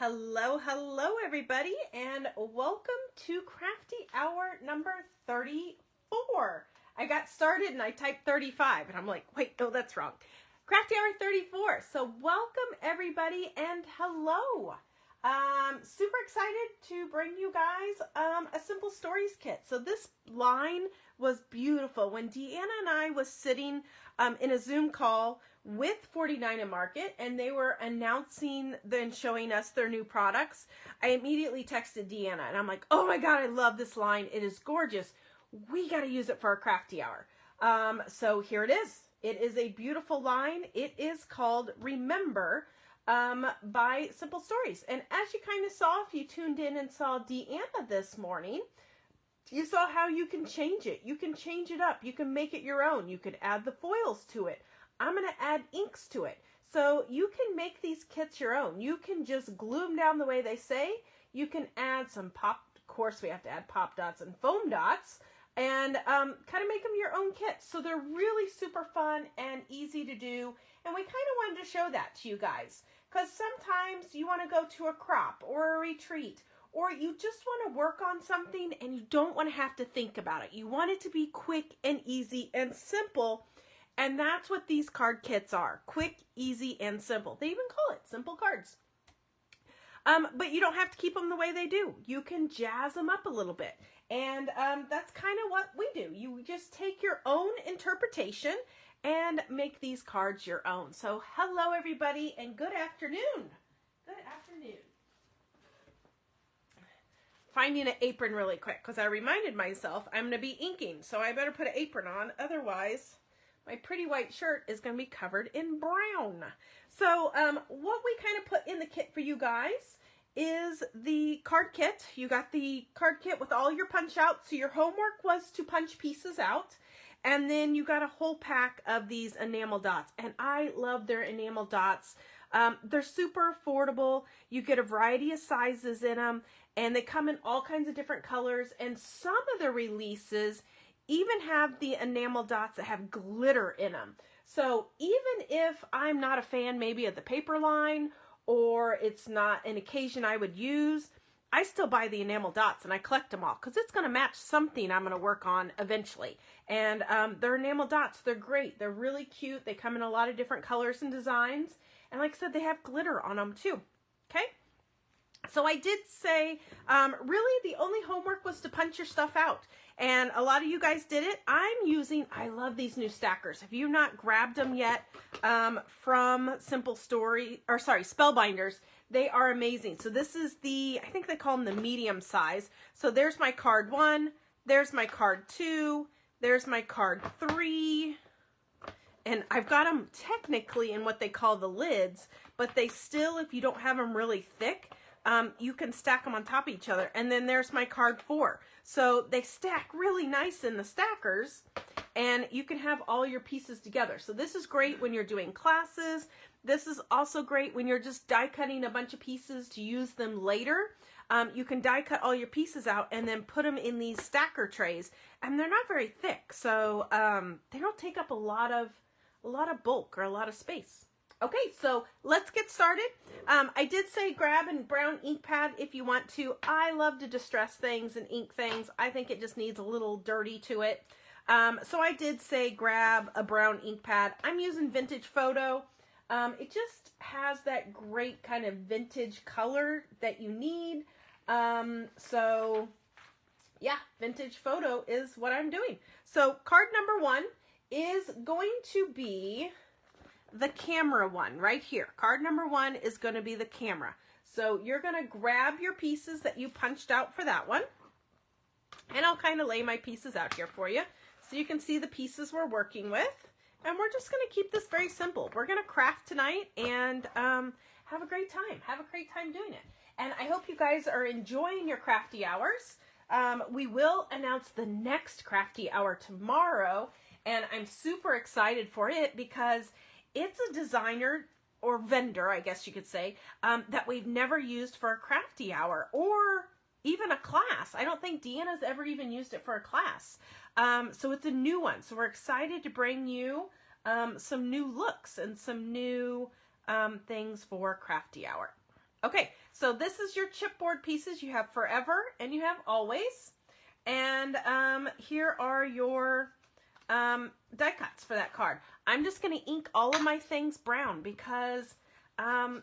Hello, hello everybody, and welcome to Crafty Hour number 34. I got started and I typed 35 and I'm like, wait, no, that's wrong. Crafty Hour 34. So welcome everybody and hello. Super excited to bring you guys a Simple Stories kit. So this line was beautiful. When Deanna and I was sitting in a Zoom call with 49 and Market, and they were announcing and showing us their new products, I immediately texted Deanna, and I'm like, oh my God, I love this line. It is gorgeous. We got to use it for our Crafty Hour. So here it is. It is a beautiful line. It is called Remember by Simple Stories. And as you kind of saw, if you tuned in and saw Deanna this morning, you saw how you can change it. You can change it up. You can make it your own. You could add the foils to it. I'm going to add inks to it. So you can make these kits your own. You can just glue them down the way they say. You can add some pop, of course we have to add pop dots and foam dots, and kind of make them your own kits. So they're really super fun and easy to do. And we kind of wanted to show that to you guys, because sometimes you want to go to a crop or a retreat, or you just want to work on something and you don't want to have to think about it. You want it to be quick and easy and simple. And that's what these card kits are. Quick, easy, and simple. They even call it simple cards. But you don't have to keep them the way they do. You can jazz them up a little bit. And that's kind of what we do. You just take your own interpretation and make these cards your own. So hello everybody and good afternoon. Good afternoon. Finding an apron really quick because I reminded myself I'm going to be inking. So I better put an apron on. Otherwise, my pretty white shirt is going to be covered in brown. So what we kind of put in the kit for you guys is the card kit. You got the card kit with all your punch outs. So your homework was to punch pieces out. And then you got a whole pack of these enamel dots. And I love their enamel dots. They're super affordable. You get a variety of sizes in them. And they come in all kinds of different colors. And some of the releases even have the enamel dots that have glitter in them. So even if I'm not a fan maybe of the paper line, or it's not an occasion I would use, I still buy the enamel dots and I collect them all because it's going to match something I'm going to work on eventually. And they're enamel dots. They're great. They're really cute. They come in a lot of different colors and designs. And like I said, they have glitter on them too. Okay. So I did say, really the only homework was to punch your stuff out. And a lot of you guys did it. I love these new stackers. If you've not grabbed them yet from Spellbinders, they are amazing. So this is I think they call them the medium size. So there's my card 1, there's my card 2, there's my card 3. And I've got them technically in what they call the lids, but they still, if you don't have them really thick, you can stack them on top of each other. And then there's my card 4. So they stack really nice in the stackers, and you can have all your pieces together. So this is great when you're doing classes. This is also great when you're just die cutting a bunch of pieces to use them later. You can die cut all your pieces out and then put them in these stacker trays, and they're not very thick. So they don't take up a lot of bulk or a lot of space. Okay, so let's get started. I did say grab a brown ink pad if you want to. I love to distress things and ink things. I think it just needs a little dirty to it. So I did say grab a brown ink pad. I'm using Vintage Photo. It just has that great kind of vintage color that you need. So yeah, Vintage Photo is what I'm doing. So card number 1 is going to be the camera one right here. Card number 1 is going to be the camera. So you're going to grab your pieces that you punched out for that one. And I'll kind of lay my pieces out here for you so you can see the pieces we're working with. And we're just going to keep this very simple. We're going to craft tonight and have a great time. Have a great time doing it. And I hope you guys are enjoying your crafty hours. We will announce the next crafty hour tomorrow. And I'm super excited for it because it's a designer or vendor, I guess you could say, that we've never used for a crafty hour or even a class. I don't think Deanna's ever even used it for a class. So it's a new one. So we're excited to bring you some new looks and some new things for crafty hour. Okay, So this is your chipboard pieces. You have forever and you have always. And here are your die cuts for that card. I'm just going to ink all of my things brown because,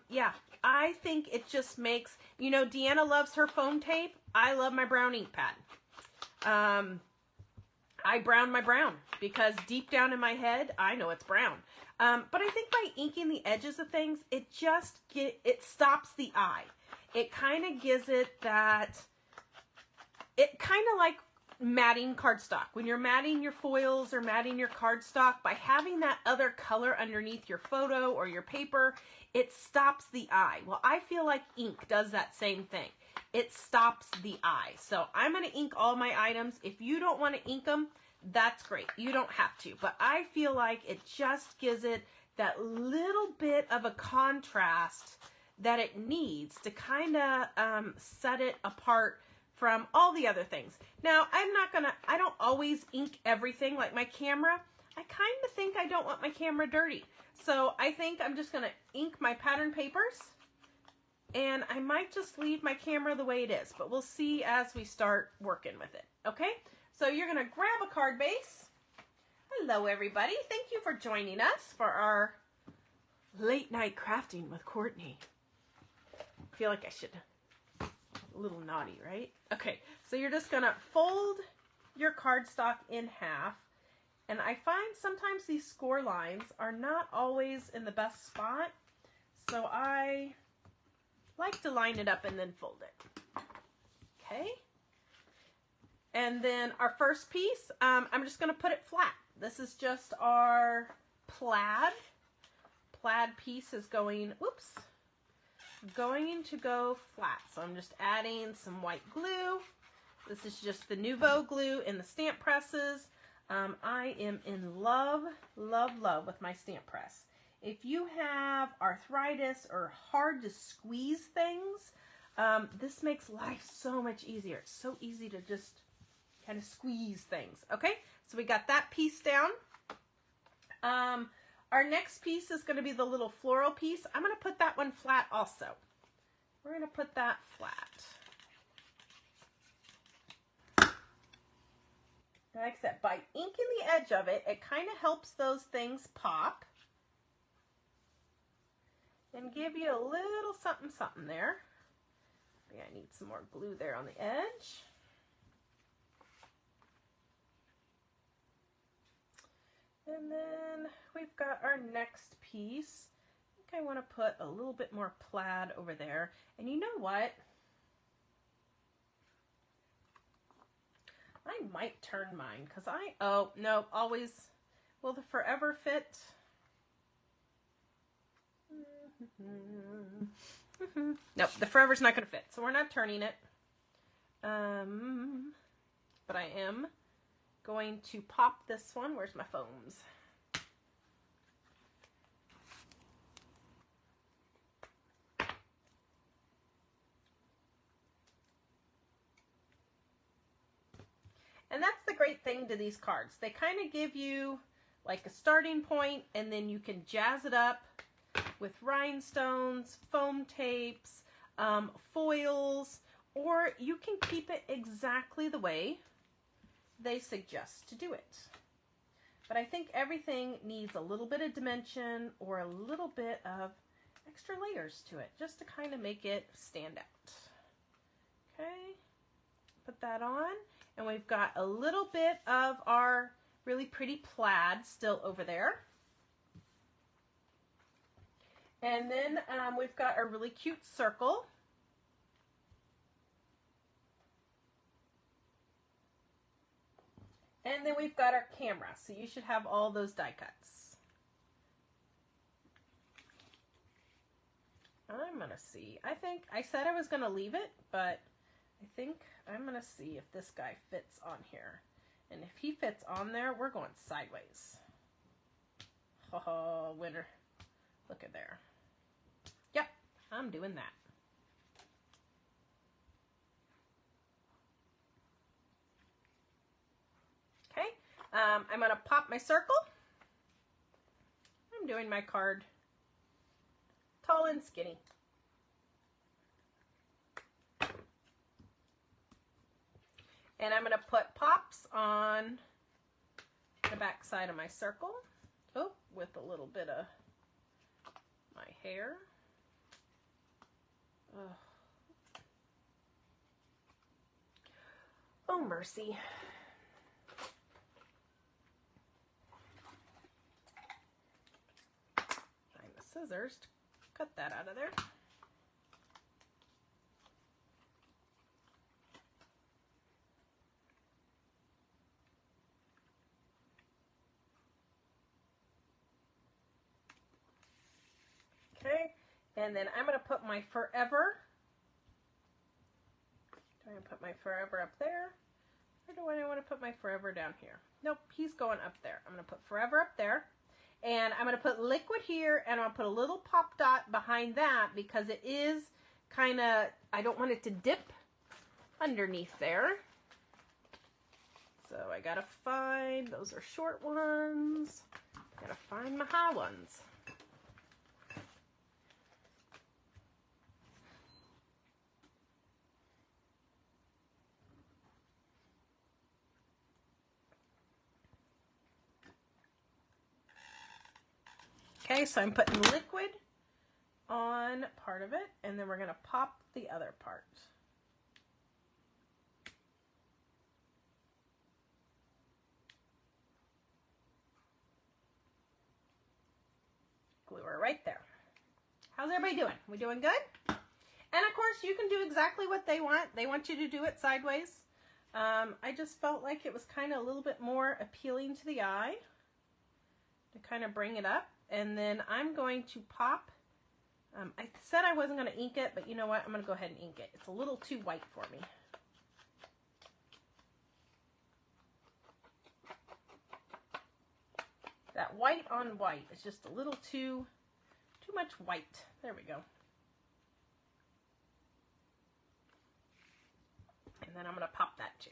yeah, I think it just makes, you know, Deanna loves her foam tape. I love my brown ink pad. I brown my brown because deep down in my head, I know it's brown. But I think by inking the edges of things, it stops the eye. It kind of gives it that, it kind of like matting cardstock. When you're matting your foils or matting your cardstock, by having that other color underneath your photo or your paper, it stops the eye. Well, I feel like ink does that same thing. It stops the eye. So I'm going to ink all my items. If you don't want to ink them, that's great. You don't have to. But I feel like it just gives it that little bit of a contrast that it needs to kind of set it apart from all the other things. Now, I don't always ink everything like my camera. I kind of think I don't want my camera dirty. So I think I'm just going to ink my pattern papers. And I might just leave my camera the way it is, but we'll see as we start working with it. Okay, so you're going to grab a card base. Hello, everybody. Thank you for joining us for our late night crafting with Kourtney. I feel like I should, a little naughty, right? Okay, so you're just going to fold your cardstock in half. And I find sometimes these score lines are not always in the best spot. So I like to line it up and then fold it. Okay. And then our first piece, I'm just going to put it flat. This is just our plaid. Plaid piece is going to go flat. So I'm just adding some white glue. This is just the Nouveau glue in the stamp presses. I am in love, love, love with my stamp press. If you have arthritis or hard to squeeze things, this makes life so much easier. It's so easy to just kind of squeeze things. Okay, so we got that piece down. Our next piece is going to be the little floral piece. I'm going to put that one flat also. We're going to put that flat. Like I said, by inking the edge of it, it kind of helps those things pop. And give you a little something, something there. Maybe I need some more glue there on the edge. And then we've got our next piece. I think I want to put a little bit more plaid over there. And you know what? I might turn mine because oh, no, always, will the forever fit? Nope, the forever's not going to fit, so we're not turning it. But I am going to pop this one. Where's my foams? And that's the great thing to these cards. They kind of give you like a starting point, and then you can jazz it up with rhinestones, foam tapes, foils, or you can keep it exactly the way they suggest to do it. But I think everything needs a little bit of dimension or a little bit of extra layers to it just to kind of make it stand out. Okay, put that on. And we've got a little bit of our really pretty plaid still over there. And then we've got a really cute circle. And then we've got our camera. So you should have all those die cuts. I'm going to see. I think I said I was going to leave it, but I think I'm going to see if this guy fits on here. And if he fits on there, we're going sideways. Oh, winner. Look at there. Yep, I'm doing that. Okay, I'm going to pop my circle. I'm doing my card tall and skinny. And I'm going to put pops on the back side of my circle. Oh, with a little bit of my hair. Oh, oh mercy. Find the scissors to cut that out of there. Okay, and then I'm going to put my forever. Do I want to put my forever up there? Or do I want to put my forever down here? Nope, he's going up there. I'm going to put forever up there. And I'm going to put liquid here, and I'll put a little pop dot behind that because it is kind of, I don't want it to dip underneath there. So I got to find, those are short ones. Got to find my high ones. Okay, so I'm putting liquid on part of it, and then we're going to pop the other part. Glue her right there. How's everybody doing? We doing good? And of course, you can do exactly what they want. They want you to do it sideways. I just felt like it was kind of a little bit more appealing to the eye to kind of bring it up. And then I'm going to pop, I said I wasn't going to ink it, but you know what? I'm going to go ahead and ink it. It's a little too white for me. That white on white is just a little too much white. There we go. And then I'm going to pop that too.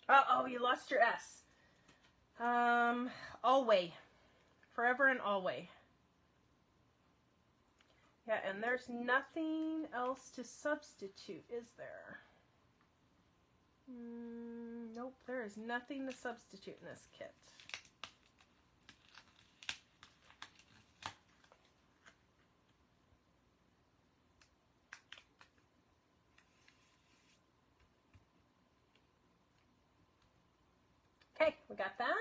Uh-oh, you lost your S. Always. Forever and always. Yeah, and there's nothing else to substitute, is there? Nope, there is nothing to substitute in this kit. Okay, we got that.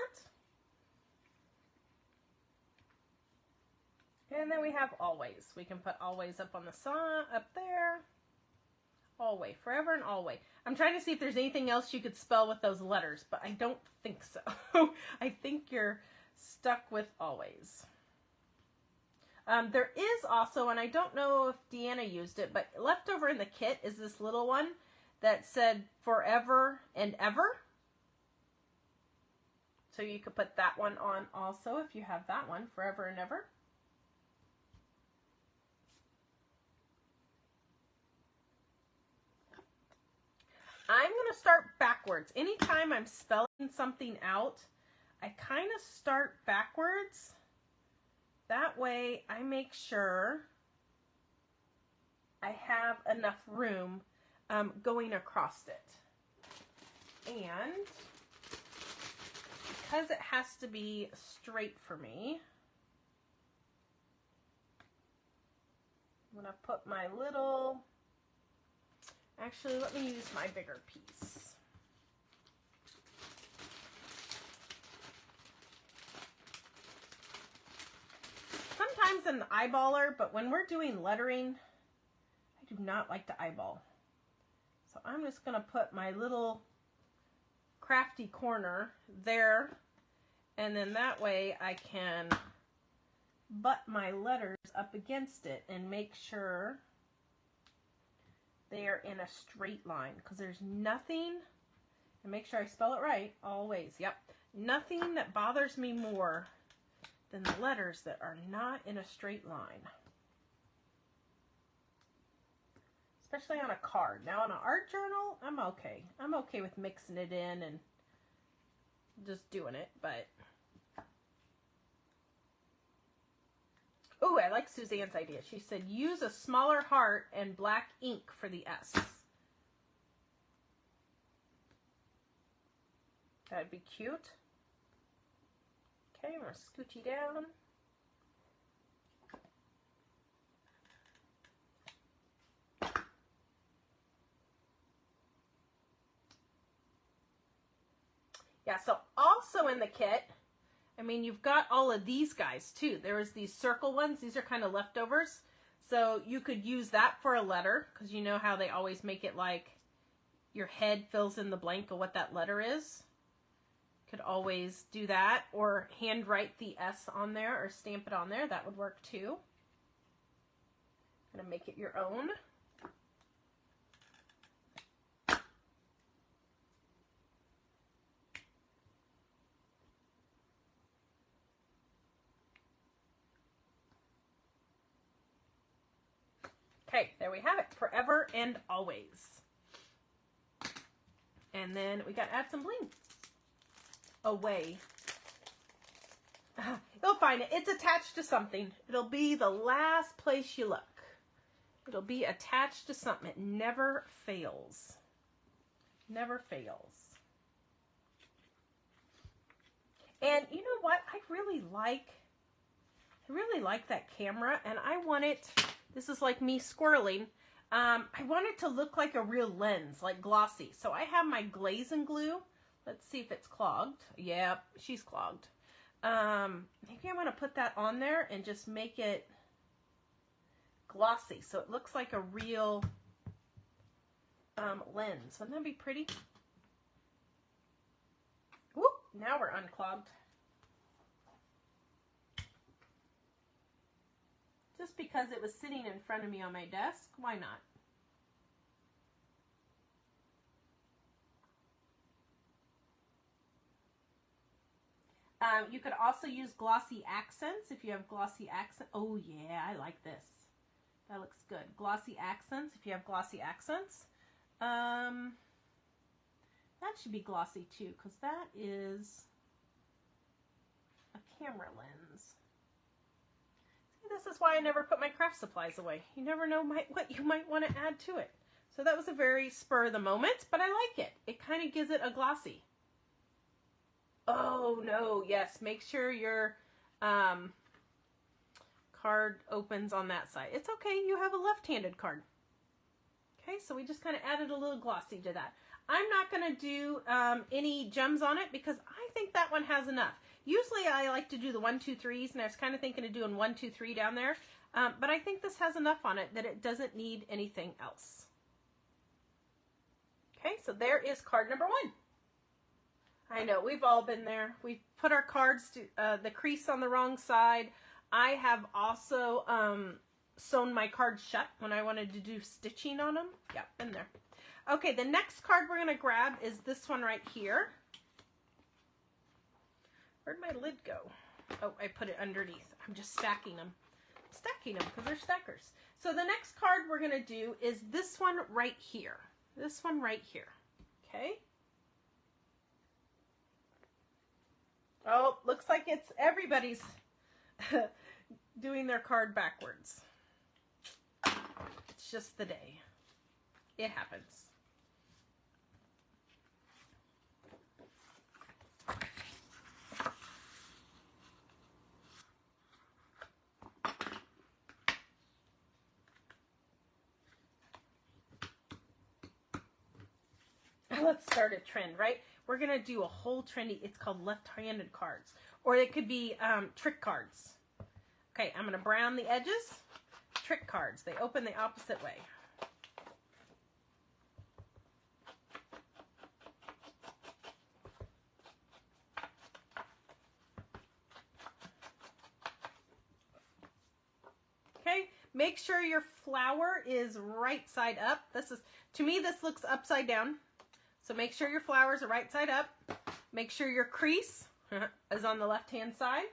And then we have always. We can put always up on the side, up there. Always, forever and always. I'm trying to see if there's anything else you could spell with those letters, but I don't think so. I think you're stuck with always. There is also, and I don't know if Deanna used it, but left over in the kit is this little one that said forever and ever. So you could put that one on also if you have that one, forever and ever. I'm going to start backwards. Anytime I'm spelling something out, I kind of start backwards. That way I make sure I have enough room going across it. And because it has to be straight for me, I'm going to put my little, actually let me use my bigger piece. Sometimes an eyeballer, but when we're doing lettering, I do not like to eyeball. So I'm just going to put my little crafty corner there, and then that way I can butt my letters up against it and make sure they are in a straight line, because there's nothing, and make sure I spell it right, always, yep, nothing that bothers me more than the letters that are not in a straight line. Especially on a card. Now on an art journal, I'm okay. I'm okay with mixing it in and just doing it, but Oh, I like Suzanne's idea. She said, use a smaller heart and black ink for the S. That'd be cute. Okay, I'm going to scooch you down. Yeah, so also in the kit, I mean, you've got all of these guys too. There's these circle ones. These are kind of leftovers. So you could use that for a letter, because you know how they always make it like your head fills in the blank of what that letter is. Could always do that, or handwrite the S on there or stamp it on there. That would work too. Gonna make it your own. Okay, there we have it. Forever and always. And then we got to add some bling. Away. You'll find it. It's attached to something. It'll be the last place you look. It'll be attached to something. It never fails. Never fails. And you know what? I really like that camera, and I want it, this is like me squirreling, I want it to look like a real lens, like glossy. So I have my glaze and glue. Let's see if it's clogged. Yep, she's clogged. Maybe I'm going to put that on there and just make it glossy so it looks like a real lens. Wouldn't that be pretty? Whoop, now we're unclogged. Just because it was sitting in front of me on my desk, why not? You could also use glossy accents if you have glossy accents. Oh yeah, I like this. That looks good. Glossy accents if you have glossy accents. That should be glossy too, because that is a camera lens. See, this is why I never put my craft supplies away. You never know what you might want to add to it. So that was a very spur of the moment, but I like it. It kind of gives it a glossy. Oh no, yes, make sure your card opens on that side. It's okay, you have a left-handed card. Okay, so we just kind of added a little glossy to that. I'm not going to do any gems on it because I think that one has enough. Usually I like to do the 1, 2, 3s, and I was kind of thinking of doing 1, 2, 3 down there. But I think this has enough on it that it doesn't need anything else. Okay, so there is card number 1. I know, we've all been there. We've put our cards to the crease on the wrong side. I have also sewn my cards shut when I wanted to do stitching on them. Yeah, been there. Okay, the next card we're going to grab is this one right here. Where'd my lid go? Oh, I put it underneath. I'm just stacking them. Stacking them because they're stackers. So the next card we're going to do is this one right here. This one right here. Okay. Oh, looks like it's everybody's doing their card backwards. It's just the day. It happens. Let's start a trend, right? We're going to do a whole trendy, it's called left-handed cards. Or it could be trick cards. Okay, I'm going to brown the edges. Trick cards, they open the opposite way. Okay, make sure your flower is right side up. This is, to me, this looks upside down. So make sure your flowers are right side up. Make sure your crease is on the left-hand side.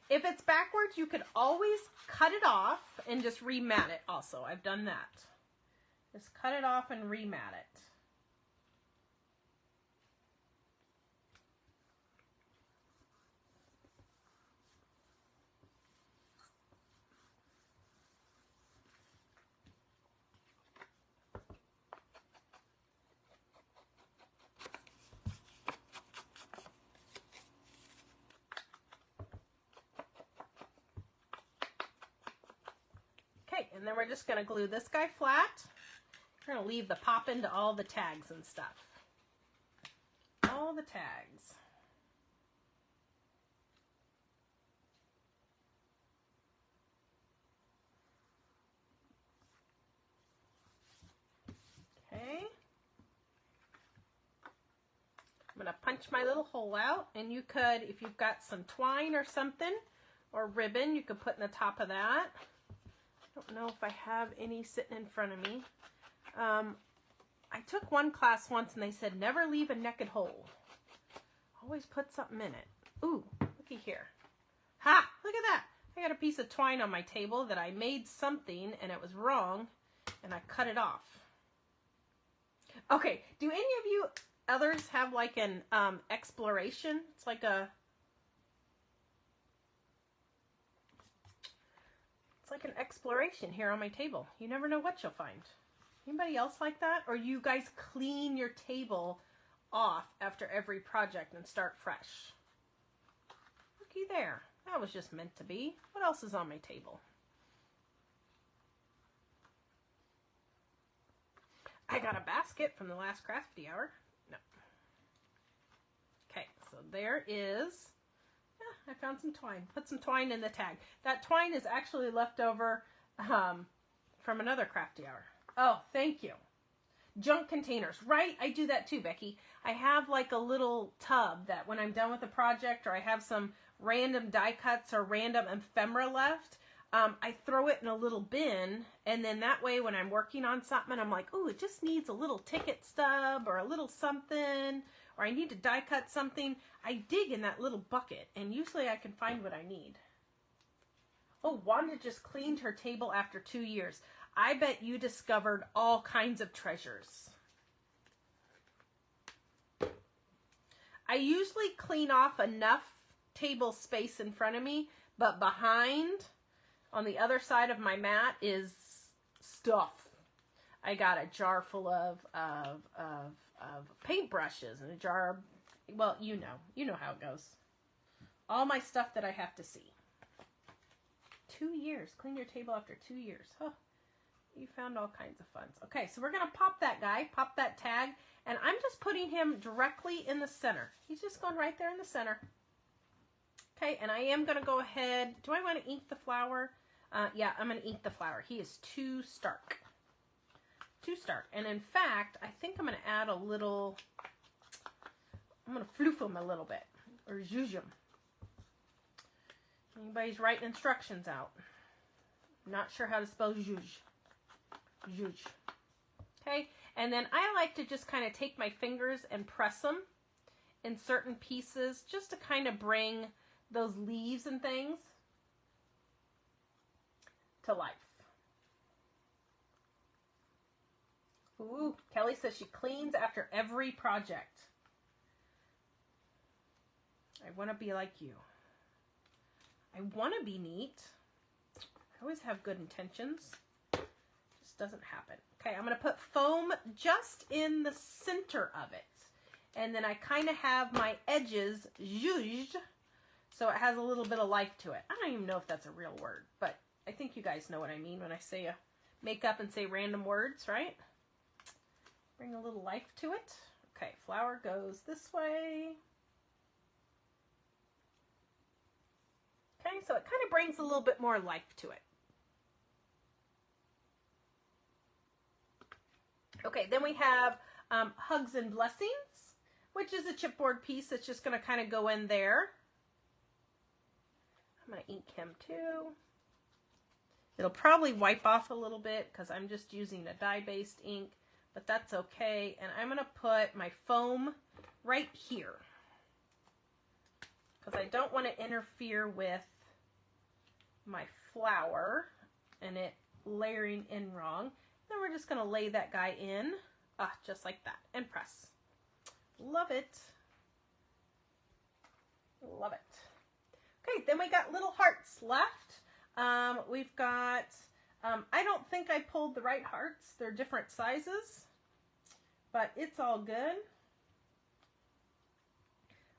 If it's backwards, you could always cut it off and just remat it also. I've done that. Just cut it off and remat it. and then we're just going to glue this guy flat. We're going to leave the pop into all the tags and stuff. All the tags. Okay. I'm going to punch my little hole out, and you could, if you've got some twine or something, or ribbon, you could put in the top of that. I don't know if I have any sitting in front of me. I took one class once and they said never leave a naked hole. Always put something in it. Ooh, looky here. Ha! Look at that. I got a piece of twine on my table that I made something and it was wrong and I cut it off. Okay, do any of you others have like an exploration? It's like an exploration here on my table. You never know what you'll find. Anybody else like that? Or you guys clean your table off after every project and start fresh? Looky there. That was just meant to be. What else is on my table? I got a basket from the last Crafty hour. No. Okay, so there is... I found some twine. Put some twine in the tag. That twine is actually left over from another Crafty hour. Oh, thank you. Junk containers. Right, I do that too, Becky. I have like a little tub that when I'm done with a project or I have some random die cuts or random ephemera left, I throw it in a little bin, and then that way when I'm working on something, I'm like, oh, it just needs a little ticket stub or a little something, or I need to die cut something. I dig in that little bucket, and usually I can find what I need. Oh, Wanda just cleaned her table after 2 years. I bet you discovered all kinds of treasures. I usually clean off enough table space in front of me, but behind, on the other side of my mat, is stuff. I got a jar full of paintbrushes and a jar of, well, you know how it goes. All my stuff that I have to see. 2 years. Clean your table after 2 years. Huh. You found all kinds of fun. Okay, so we're going to pop that guy, pop that tag, and I'm just putting him directly in the center. He's just going right there in the center. Okay, and I am going to go ahead. Do I want to ink the flower? Yeah, I'm going to ink the flower. He is too stark. Too stark. And in fact, I think I'm going to add a little, I'm going to floof him a little bit, or zhuzh him. Anybody's writing instructions out. Not sure how to spell zhuzh. Zhuzh. Okay, and then I like to just kind of take my fingers and press them in certain pieces just to kind of bring those leaves and things to life. Ooh, Kelly says she cleans after every project. I want to be like you. I want to be neat. I always have good intentions. Just doesn't happen. Okay, I'm going to put foam just in the center of it. And then I kind of have my edges zhuzhed, so it has a little bit of life to it. I don't even know if that's a real word, but I think you guys know what I mean when I say make up and say random words, right? Bring a little life to it. Okay, flower goes this way. Okay, so it kind of brings a little bit more life to it. Okay, then we have Hugs and Blessings, which is a chipboard piece that's just going to kind of go in there. I'm going to ink him too. It'll probably wipe off a little bit because I'm just using a dye-based ink, but that's okay. And I'm going to put my foam right here because I don't want to interfere with my flower and it layering in wrong. Then we're just going to lay that guy in, just like that, and press. Love it. Love it. Okay, then we got little hearts left. We've got, I don't think I pulled the right hearts. They're different sizes, but it's all good.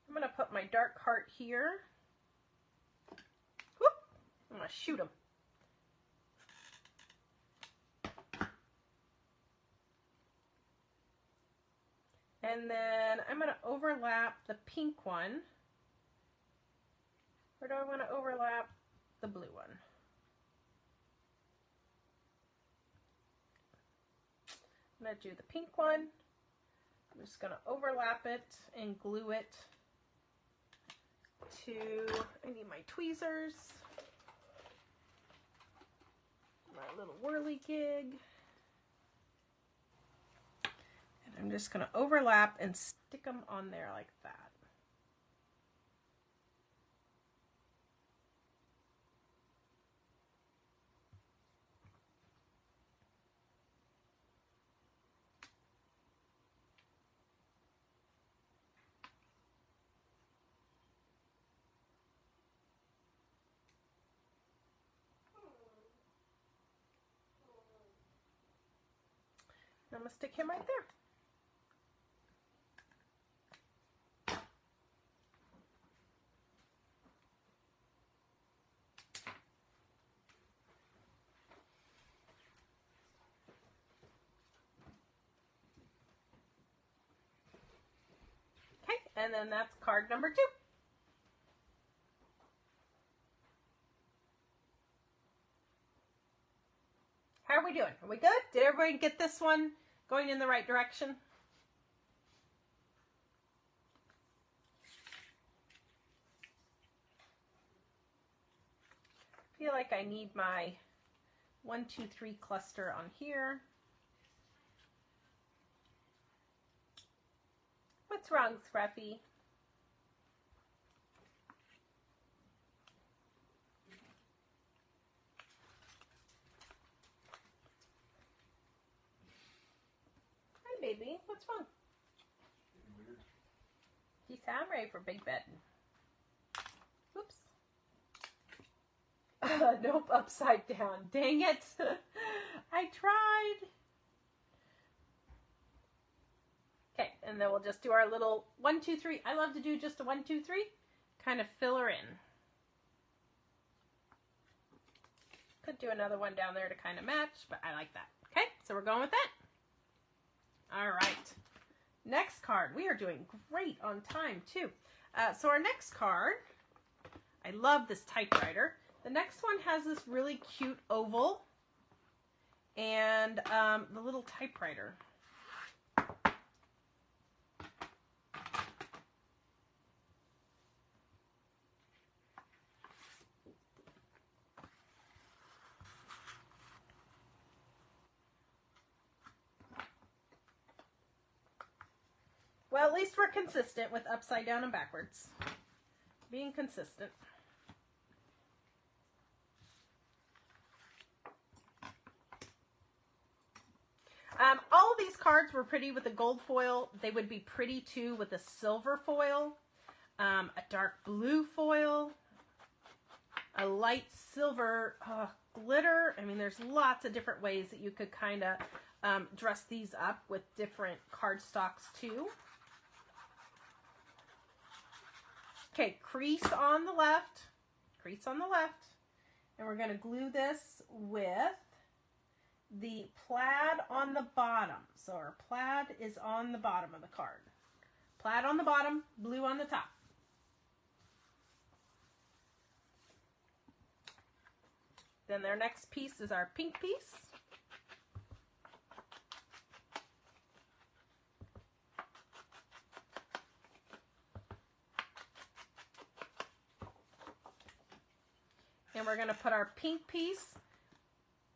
I'm going to put my dark heart here. Whoop! I'm going to shoot him. And then I'm going to overlap the pink one. Or do I want to overlap the blue one? I'm going to do the pink one. I'm just going to overlap it and glue it to, I need my tweezers, my little whirly gig. And I'm just going to overlap and stick them on there like that. I'm going to stick him right there. Okay, and then that's card number 2. How are we doing? Are we good? Did everybody get this one going in the right direction? I feel like I need my 1, 2, 3 cluster on here. What's wrong, Scrappy? Hi, baby. What's wrong? He said I'm ready for big bed. Oops. Nope, upside down. Dang it. I tried. Okay, and then we'll just do our little 1, 2, 3. I love to do just a 1, 2, 3. Kind of fill her in. Could do another one down there to kind of match, but I like that. Okay, so we're going with that. All right. Next card. We are doing great on time, too. So our next card, I love this typewriter. The next one has this really cute oval and the little typewriter. Well, at least we're consistent with upside down and backwards. Being consistent. All of these cards were pretty with the gold foil. They would be pretty too with the silver foil, a dark blue foil, a light silver glitter. I mean, there's lots of different ways that you could kind of dress these up with different cardstocks too. Okay, crease on the left, and we're going to glue this with the plaid on the bottom. So our plaid is on the bottom of the card. Plaid on the bottom, blue on the top. Then their next piece is our pink piece. And we're going to put our pink piece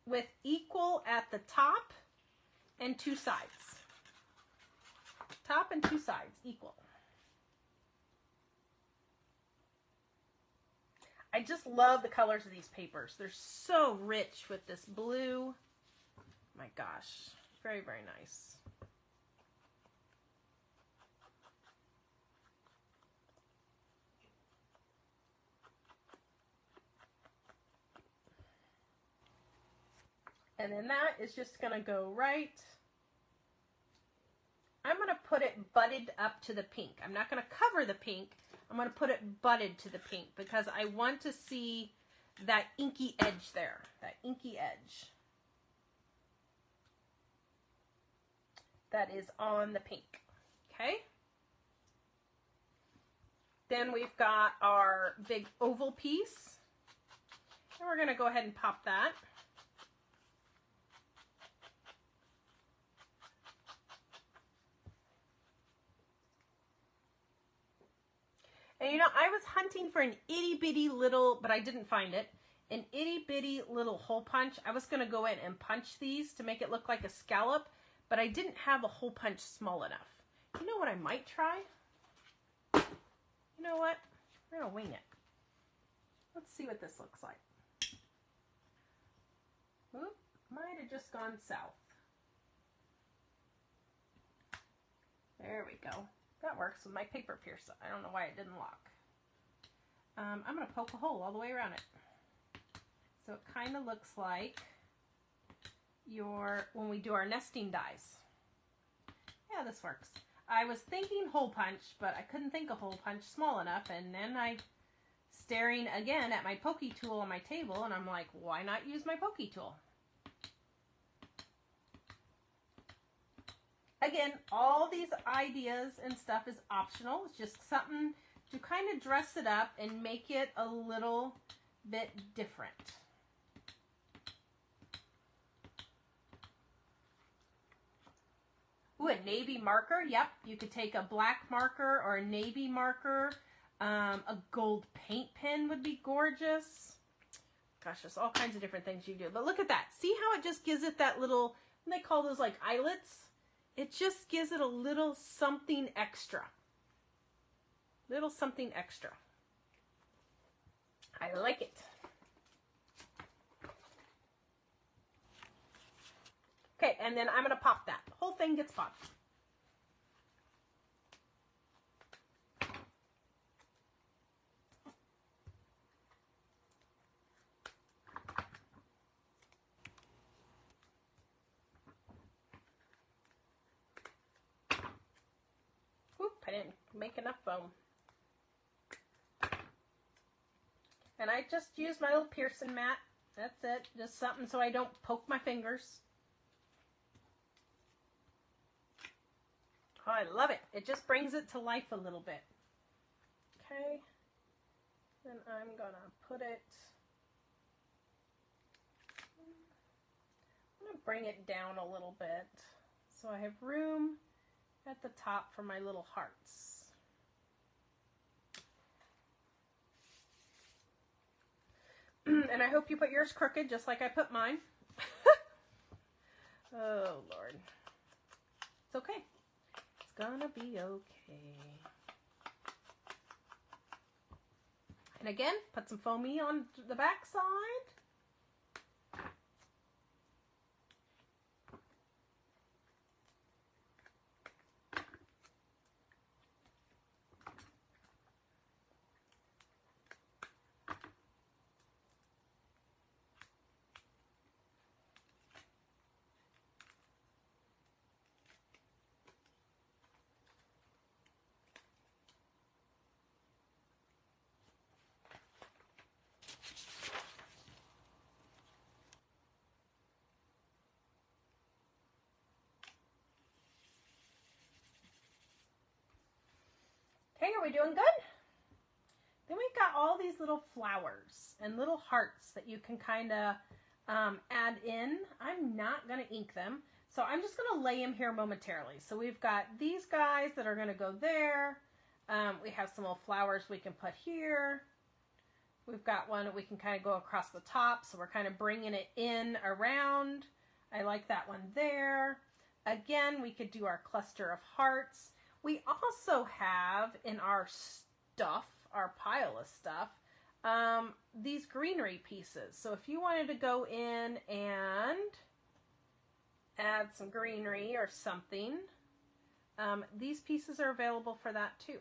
with equal at the top and 2 sides. Top and 2 sides, equal. I just love the colors of these papers. They're so rich with this blue. My gosh, very, very nice. And then that is just going to go right. I'm going to put it butted up to the pink. I'm not going to cover the pink. I'm going to put it butted to the pink because I want to see that inky edge there. That inky edge. That is on the pink. Okay. Then we've got our big oval piece. And we're going to go ahead and pop that. And you know, I was hunting for an itty bitty little, but I didn't find it, an itty bitty little hole punch. I was going to go in and punch these to make it look like a scallop, but I didn't have a hole punch small enough. You know what I might try? You know what? We're going to wing it. Let's see what this looks like. Oop, might have just gone south. There we go. That works with my paper piercer. I don't know why it didn't lock. I'm going to poke a hole all the way around it. So it kind of looks like when we do our nesting dies. Yeah, this works. I was thinking hole punch, but I couldn't think of hole punch small enough. And then staring again at my pokey tool on my table, and I'm like, why not use my pokey tool? Again, all these ideas and stuff is optional. It's just something to kind of dress it up and make it a little bit different. Ooh, a navy marker. Yep, you could take a black marker or a navy marker. A gold paint pen would be gorgeous. Gosh, there's all kinds of different things you do. But look at that. See how it just gives it that little, they call those like eyelets? It just gives it a little something extra. Little something extra. I like it. Okay, and then I'm going to pop that. The whole thing gets popped. Oop, I didn't make enough foam. And I just use my little Pearson mat. That's it. Just something so I don't poke my fingers. Oh, I love it. It just brings it to life a little bit. Okay. Then I'm going to put it, I'm going to bring it down a little bit so I have room at the top for my little hearts. And I hope you put yours crooked just like I put mine. Oh, Lord. It's okay. It's gonna be okay. And again, put some foamy on the back side. Okay, are we doing good? Then we've got all these little flowers and little hearts that you can kind of add in. I'm not going to ink them, so I'm just going to lay them here momentarily. So we've got these guys that are going to go there. We have some little flowers we can put here. We've got one that we can kind of go across the top, so we're kind of bringing it in around. I like that one there. Again, we could do our cluster of hearts. We also have in our stuff, our pile of stuff, these greenery pieces. So if you wanted to go in and add some greenery or something, these pieces are available for that too.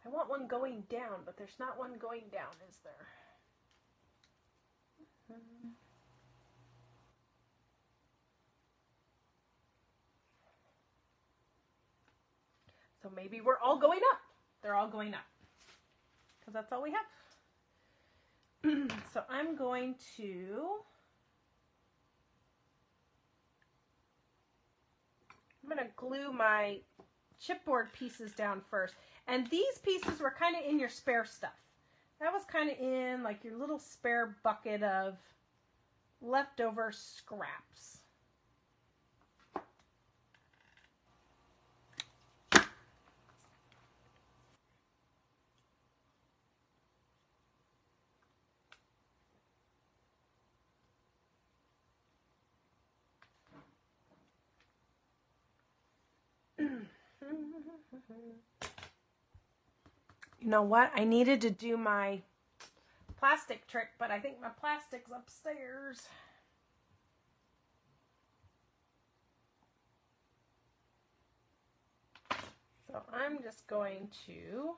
I want one going down, but there's not one going down, is there? So maybe we're all going up. They're all going up. Because that's all we have. So I'm going to I'm going to glue my chipboard pieces down first. And these pieces were kind of in your spare stuff. That was kind of in like your little spare bucket of leftover scraps. You know what? I needed to do my plastic trick, but I think my plastic's upstairs. So I'm just going to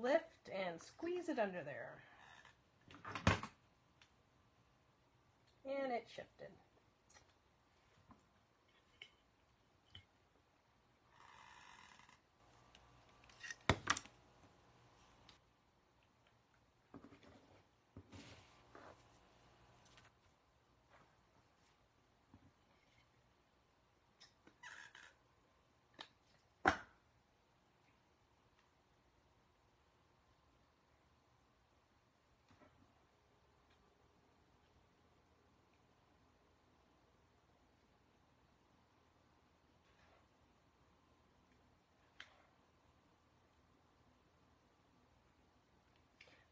lift and squeeze it under there. And it shifted.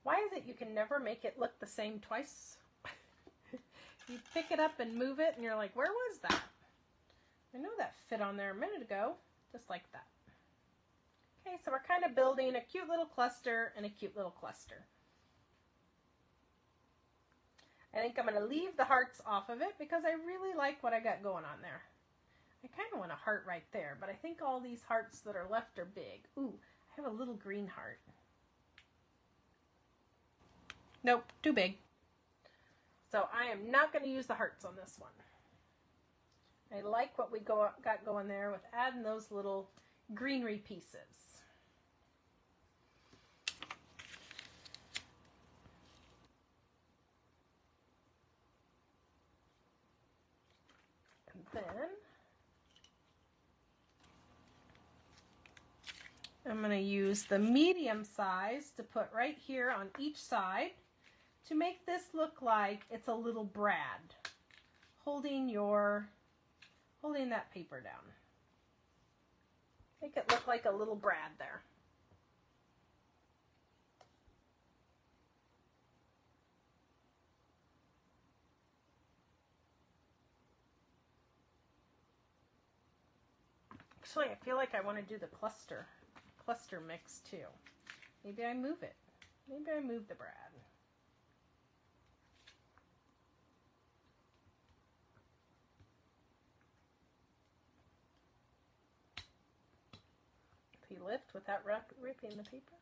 Why is it you can never make it look the same twice? You pick it up and move it and you're like, where was that? I know that fit on there a minute ago, just like that. Okay, so we're kind of building a cute little cluster and a cute little cluster. I think I'm going to leave the hearts off of it because I really like what I got going on there. I kind of want a heart right there, but I think all these hearts that are left are big. Ooh, I have a little green heart. Nope, too big. So I am not going to use the hearts on this one. I like what we got going there with adding those little greenery pieces. And then I'm going to use the medium size to put right here on each side to make this look like it's a little brad holding that paper down. Make it look like a little brad there. Actually, I feel like I want to do the cluster mix too. Maybe I move it. Maybe I move the brad. If you lift without ripping the paper.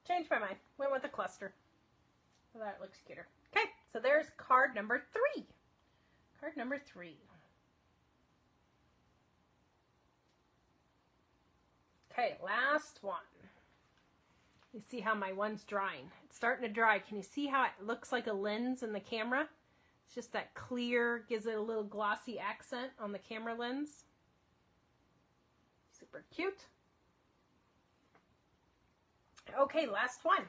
Changed my mind. Went with a cluster. So that looks cuter. Okay, so there's card number 3. Card number 3. Okay, last one. You see how my one's drying. It's starting to dry. Can you see how it looks like a lens in the camera? It's just that clear, gives it a little glossy accent on the camera lens. Super cute. Okay, last one.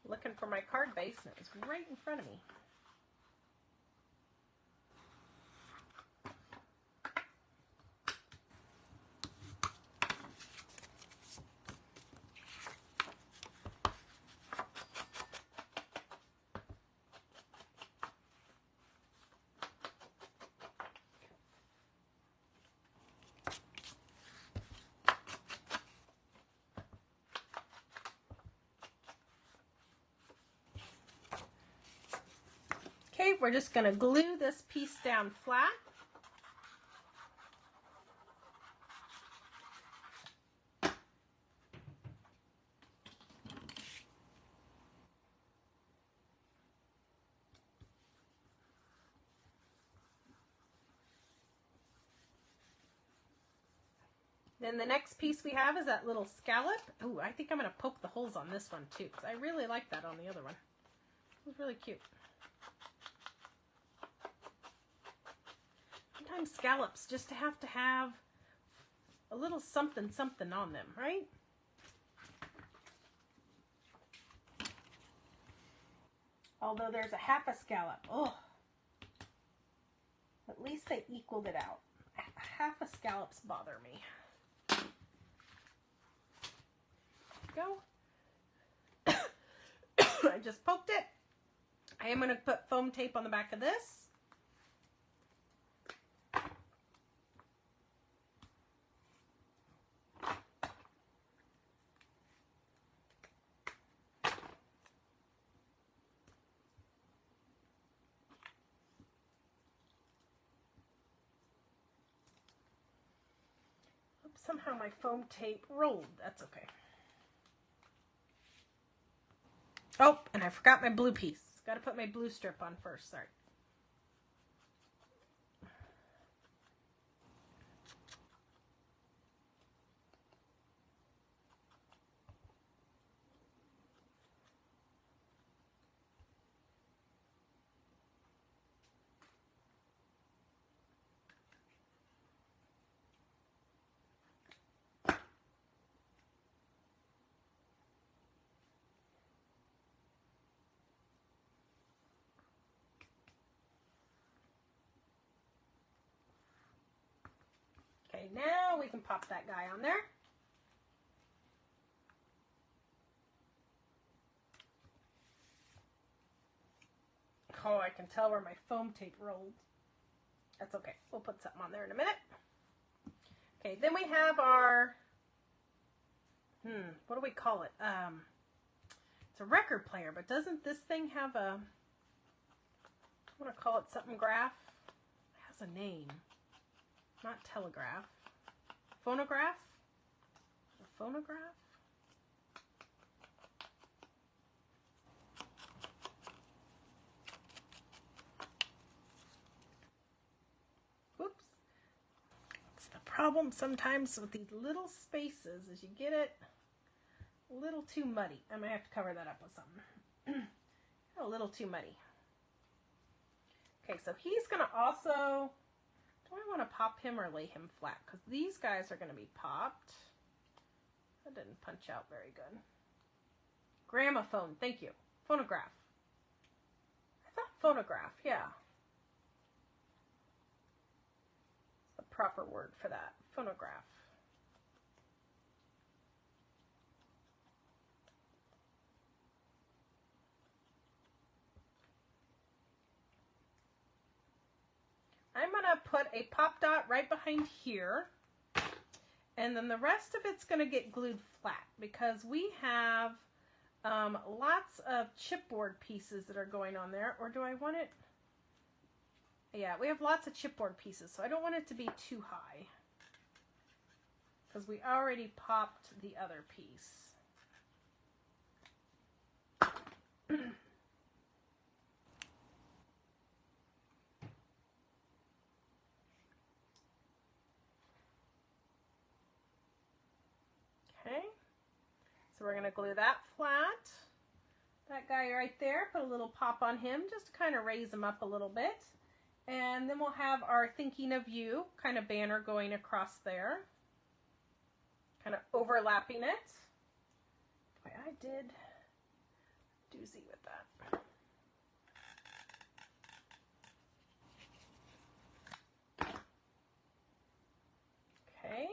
Looking for my card base and it was right in front of me. we're just going to glue this piece down flat. Then the next piece we have is that little scallop. Ooh, I think I'm going to poke the holes on this one too, because I really like that on the other one. It was really cute. Sometimes scallops just have to have a little something something on them, right? Although there's a half a scallop. Oh, at least they equaled it out. Half a scallops bother me. Go. I just poked it. I am going to put foam tape on the back of this. Oops, somehow my foam tape rolled. That's okay. Oh, and I forgot my blue piece. Got to put my blue strip on first. Sorry. Okay, now we can pop that guy on there. Oh, I can tell where my foam tape rolled. That's okay. We'll put something on there in a minute. Okay, then we have our, what do we call it? It's a record player, but doesn't this thing have a, I want to call it something graph? It has a name. Not telegraph. Phonograph? A phonograph? Whoops. It's the problem sometimes with these little spaces is you get it a little too muddy. I might have to cover that up with something. A little too muddy. Okay, so he's going to also, do I want to pop him or lay him flat? Because these guys are going to be popped. That didn't punch out very good. Gramophone, thank you. Phonograph. I thought phonograph, yeah. It's the proper word for that. Phonograph. I'm going to put a pop dot right behind here, and then the rest of it's going to get glued flat because we have lots of chipboard pieces that are going on there. Or do I want it? Yeah, we have lots of chipboard pieces, so I don't want it to be too high because we already popped the other piece. Okay, so we're going to glue that flat. That guy right there, put a little pop on him just to kind of raise him up a little bit. And then we'll have our thinking of you kind of banner going across there. Kind of overlapping it. Boy, I did doozy with that. Okay.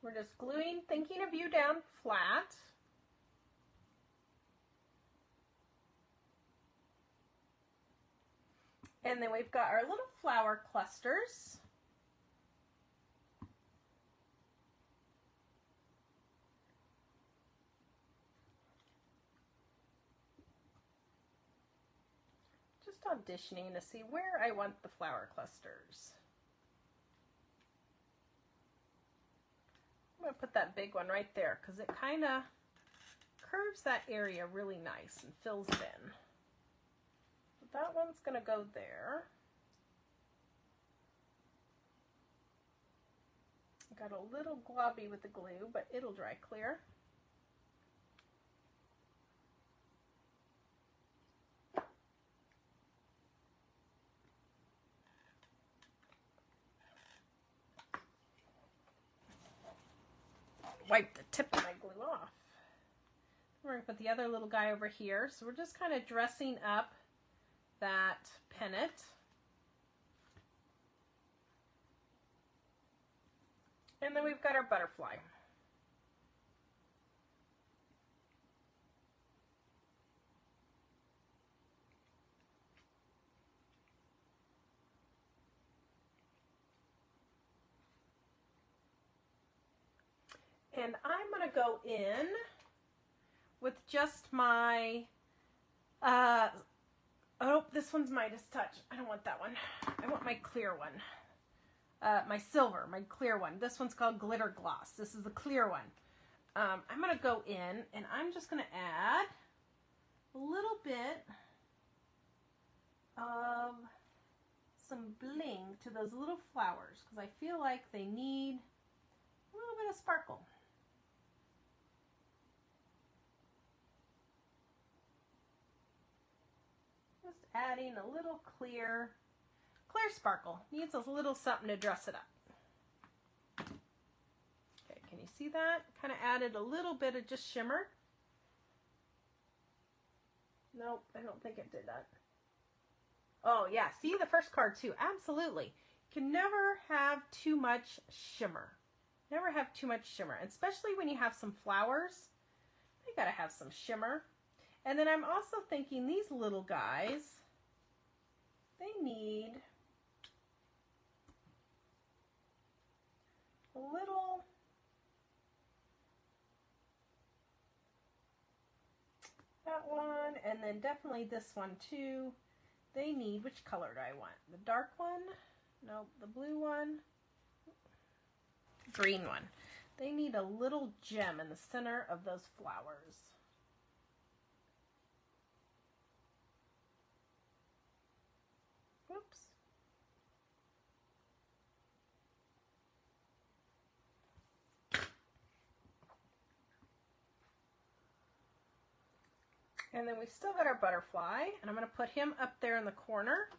We're just gluing thinking of you down flat. And then we've got our little flower clusters. just auditioning to see where I want the flower clusters. I'm going to put that big one right there because it kind of curves that area really nice and fills it in. But that one's going to go there. Got a little globby with the glue, but it'll dry clear. Wipe the tip of my glue off. We're going to put the other little guy over here. So we're just kind of dressing up that pennant. And then we've got our butterfly. And I'm going to go in with just my, oh, this one's Midas Touch. I don't want that one. I want my clear one. My silver, my clear one. This one's called Glitter Gloss. This is the clear one. I'm going to go in and I'm just going to add a little bit of some bling to those little flowers because I feel like they need a little bit of sparkle. Just adding a little clear sparkle. Needs a little something to dress it up. Okay, can you see that? Kind of added a little bit of just shimmer. Nope, I don't think it did that. Oh yeah, see the first card too. Absolutely. You can never have too much shimmer. Never have too much shimmer, especially when you have some flowers. You gotta have some shimmer. And then I'm also thinking these little guys, they need a little that one, and then definitely this one too. They need, which color do I want? The dark one? No, the blue one. Green one. They need a little gem in the center of those flowers. Whoops. And then we've still got our butterfly, and I'm going to put him up there in the corner.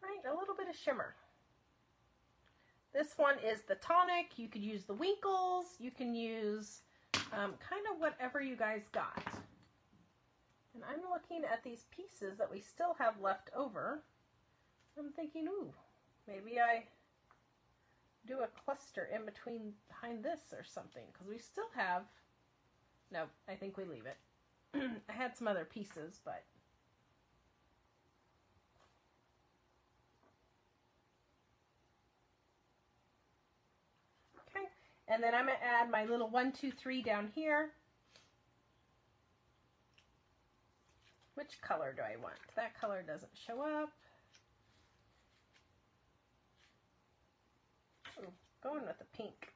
Right, a little bit of shimmer. This one is the tonic. You could use the Winkles. You can use kind of whatever you guys got. And I'm looking at these pieces that we still have left over. I'm thinking, ooh, maybe I do a cluster in between behind this or something, because we still have, no, I think we leave it. I had some other pieces, but okay. And then I'm going to add my little 1, 2, 3 down here. Which color do I want? That color doesn't show up. Ooh, going with the pink.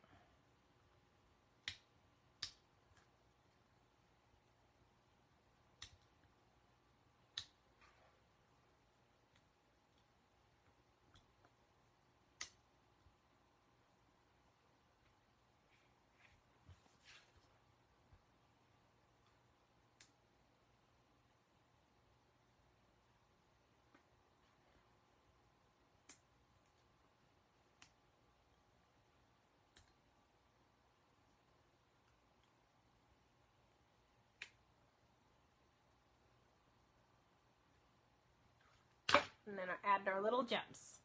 And then I add our little gems.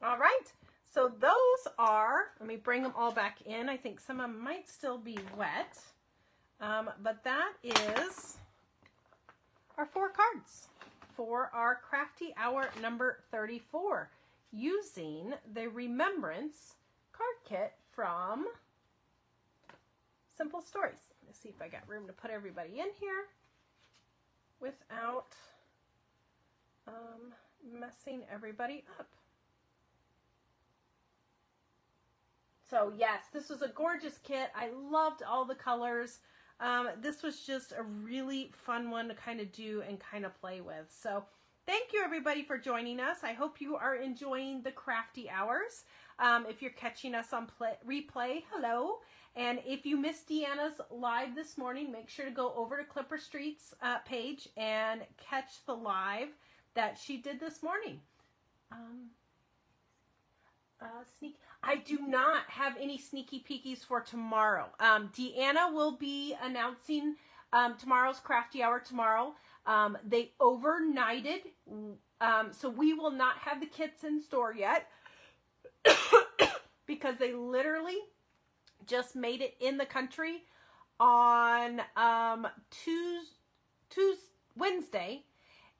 All right, so those are, let me bring them all back in. I think some of them might still be wet, but that is our 4 cards for our Crafty Hour number 34. using the Remembrance card kit from Simple Stories. Let's see if I got room to put everybody in here without messing everybody up. So yes, this was a gorgeous kit. I loved all the colors. This was just a really fun one to kind of do and kind of play with. So thank you everybody for joining us. I hope you are enjoying the crafty hours. If you're catching us on replay, hello. And if you missed Deanna's live this morning, make sure to go over to Clipper Street's page and catch the live that she did this morning. I do not have any sneaky peekies for tomorrow. Deanna will be announcing tomorrow's crafty hour tomorrow. They overnighted, so we will not have the kits in store yet because they literally just made it in the country on Wednesday,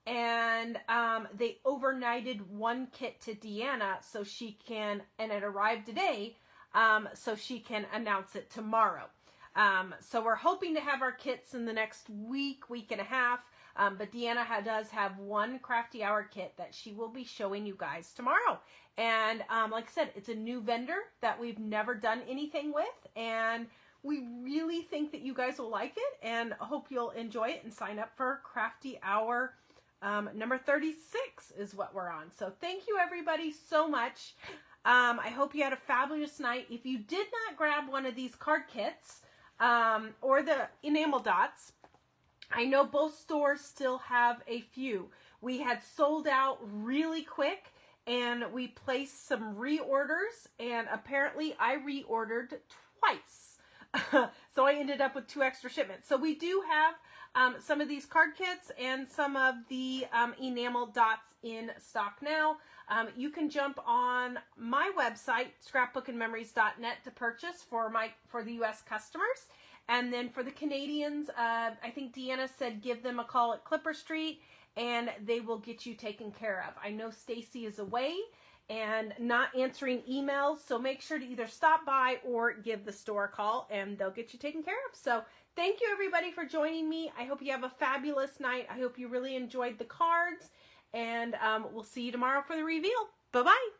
and they overnighted one kit to Deanna so she can, and it arrived today, so she can announce it tomorrow. So we're hoping to have our kits in the next week and a half, but Deanna does have one crafty hour kit that she will be showing you guys tomorrow. And like I said, it's a new vendor that we've never done anything with, and we really think that you guys will like it, and hope you'll enjoy it and sign up for crafty hour number 36 is what we're on. So thank you everybody so much. I hope you had a fabulous night. If you did not grab one of these card kits or the enamel dots, I know both stores still have a few. We had sold out really quick, and we placed some reorders, and apparently I reordered twice. So I ended up with 2 extra shipments. So we do have some of these card kits and some of the enamel dots in stock now. You can jump on my website, scrapbook-and-memories.net, to purchase for the U.S. customers. And then for the Canadians, I think Deanna said give them a call at Clipper Street, and they will get you taken care of. I know Stacy is away and not answering emails, so make sure to either stop by or give the store a call, and they'll get you taken care of. So thank you everybody for joining me. I hope you have a fabulous night. I hope you really enjoyed the cards, and we'll see you tomorrow for the reveal. Bye-bye.